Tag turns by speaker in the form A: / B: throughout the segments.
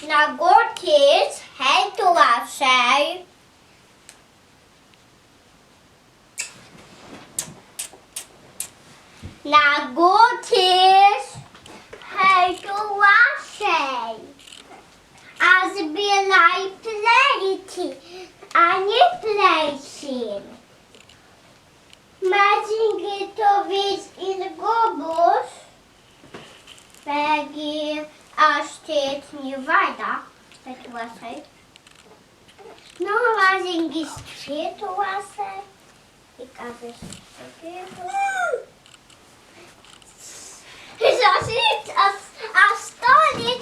A: Naguttis heitu assei. Naguttis heitu assei. Spīlai pleiti, ani pleisin. Mazēi ilgobus, beggi astētni vaida, bet assei. No mazēi šķietu assei, ikāpēc šķietu. Tas ir astoņi.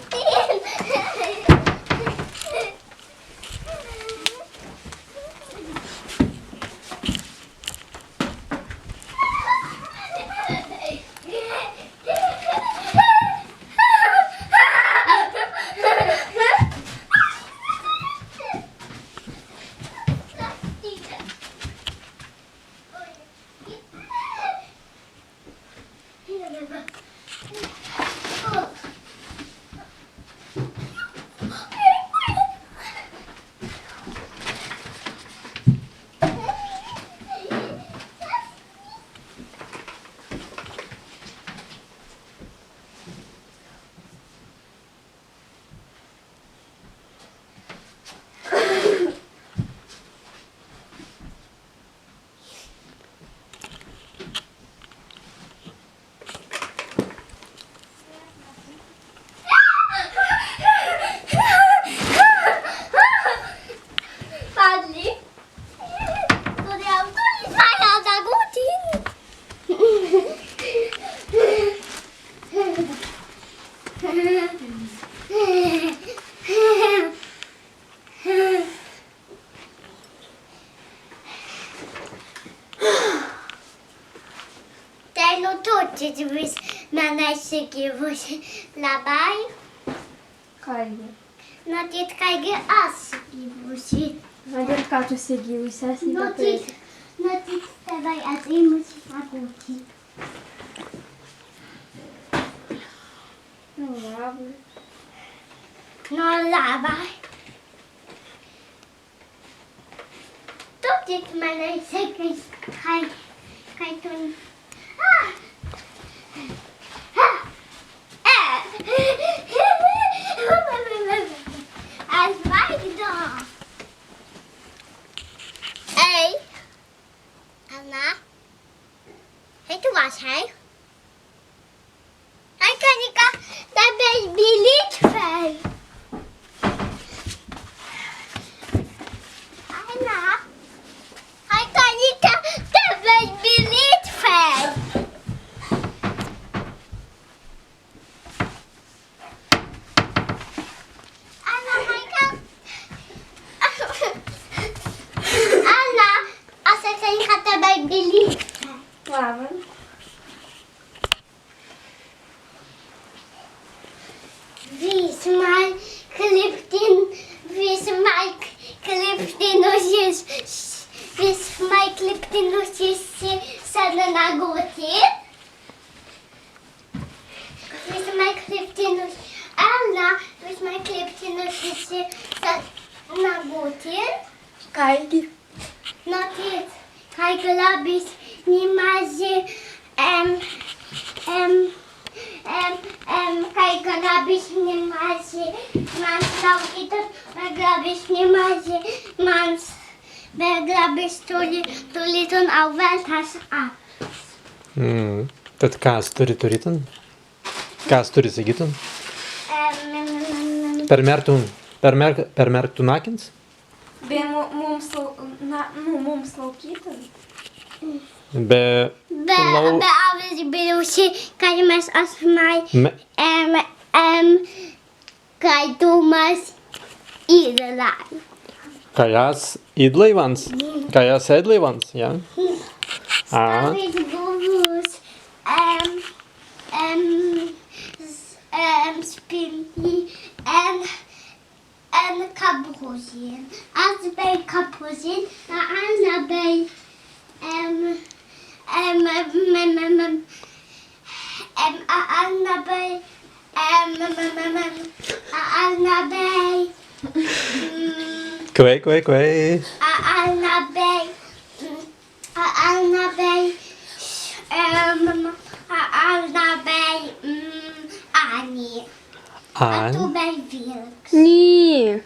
A: Vis mennei gyvusi labai.
B: Kaigi.
A: Matyt, kaigi aš gyvusi.
B: Ir ką tu gyvusi esi?
A: Matyt, tėvai atėmusi Nagutti.
B: Nu, labai.
A: Nu, labai. Tu tik mennei kai tu... Ei, ainā, heitu assei. Aikanika täppäis būtwei. Ainā, aikanika täppäis būtwei. Delīks.
B: Labi.
A: Vismaz kliptinusis sana Nagutti. Vismaz kliptinusis sana Nagutti.
B: Kaigi.
A: Notiet. Kai glabis nimazi kai glabis nimazi mans laukitot glabis nimazi mans glabis tulitun au veltas ap.
C: Tad kas turi turitun? Kas turi sagitun? Permerktu nakins?
B: Mums laukytas.
C: Be
A: avis bijusi, kad mēs esam kaitumās īdalai.
C: Kājās īdlaivans? Kājās ēdlaivans, jā?
A: Avis buvus spīli Warmikapūzin. Warmikapūzin, ainā bei ainā bei
C: Kwei, kwei, kwei.
A: Ainā bei. Ainā bei. Ainā bei. Ani. Tu
C: An.
A: bei wīlks.
B: Ні.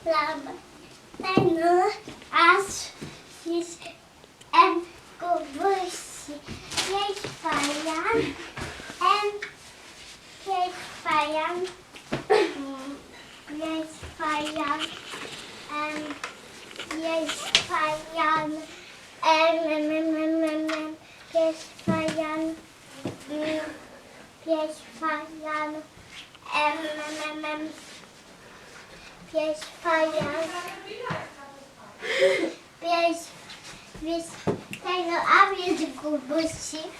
A: Lama. Tennas. Govusi. Fajan. Fajan. Fajan. Fajan. Tenho aviões de combustível,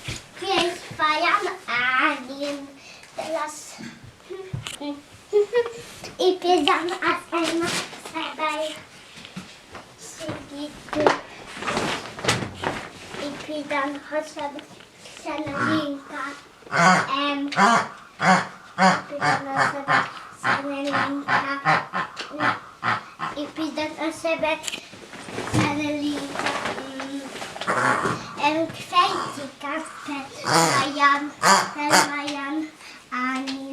A: e pisando as pernas, vai seguir e pisando roçando, sendo limpa, pisando e pisando a sebet, sendo limpa. Kwei café, ēnwangan, ainā.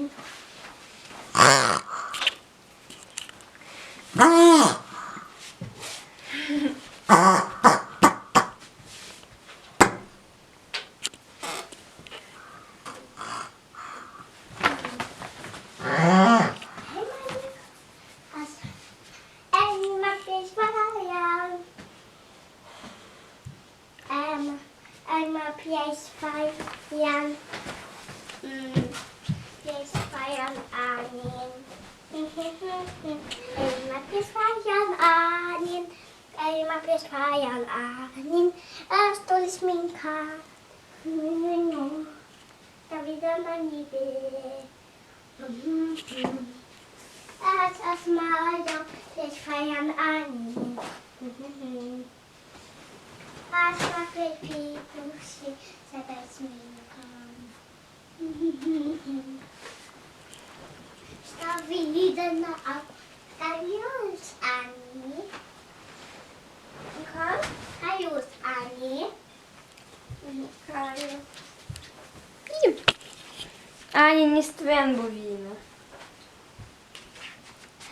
B: Ані не ствен бовіно.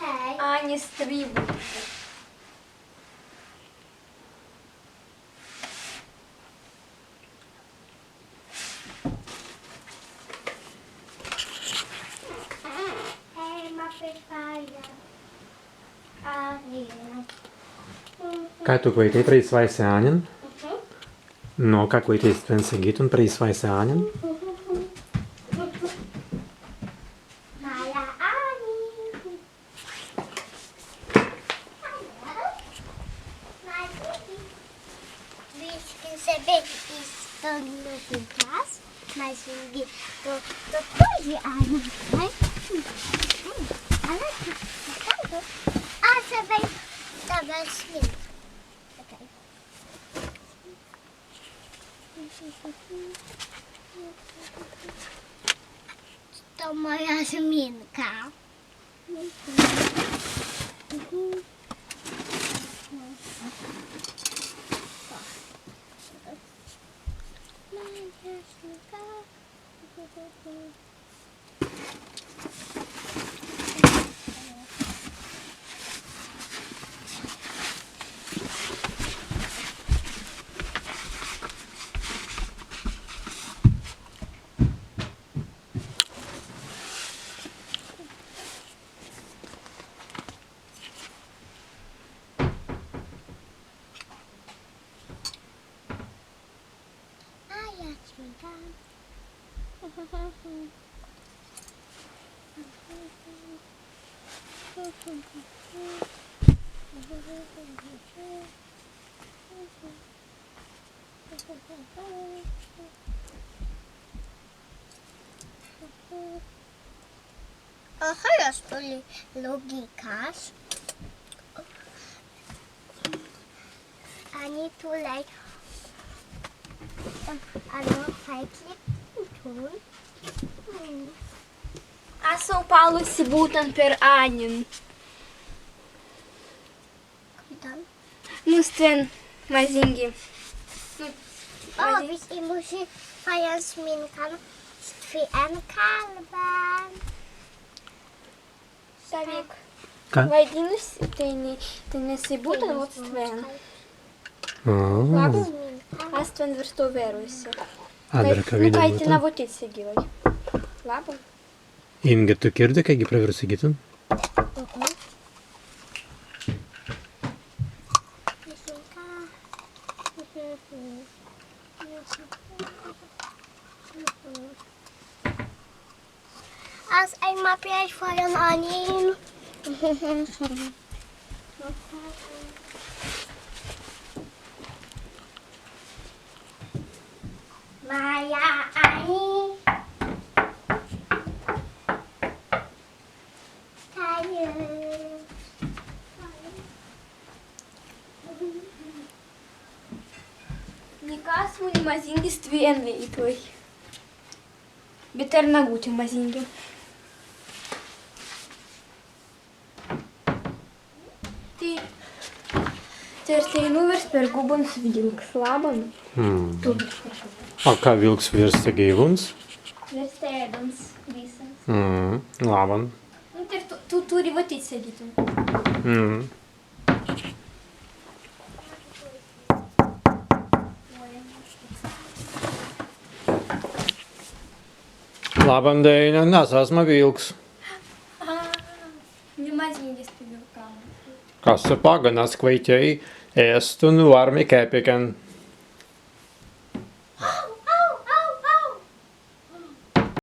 A: Hej.
B: Ані стрібу.
C: Kā tu kwei te 3 weiße āņen? No, kā kwei te stven segit un 3 weiße āņen?
A: Mas tô quase ai. Você vem tava assim. Toma jasminka. Aha, spīli logikas. Ani tu like ano fajki.
B: Esmu palusi būtent per āņin. Mums tvien mazingi.
A: Vi musi fajan sminkan tvien kalban.
B: Savik.
C: Kā?
B: Vaidinus, tai nesi būtent vot tvien.
C: Labi.
B: Es tvien virstu vērusi.
C: Adara, ka vidam
B: Kai ti
C: būtam.
B: Nagutti sigivai. Labi.
C: Inga, tu kirdi, kai gi praversi gitun?
A: Als ik maar prijs voor een onion. Maar ja, Annie.
B: Nekas muni mazingis tvien veiklai. Bet ir Nagutti mazingi. Tai ir tai nuvirs per gubans vilks labam. Tu virs per gubans.
C: A kā vilks virsta gyvuns?
B: Virs tēdams visas.
C: Laban.
B: Nu, tai tu turi vatīt sagitum.
C: Laban, Deina, nesasma vilks.
B: Nemazingis tu vilkam.
C: Kas ir paganas kveitei ēst un Warmikeppikan.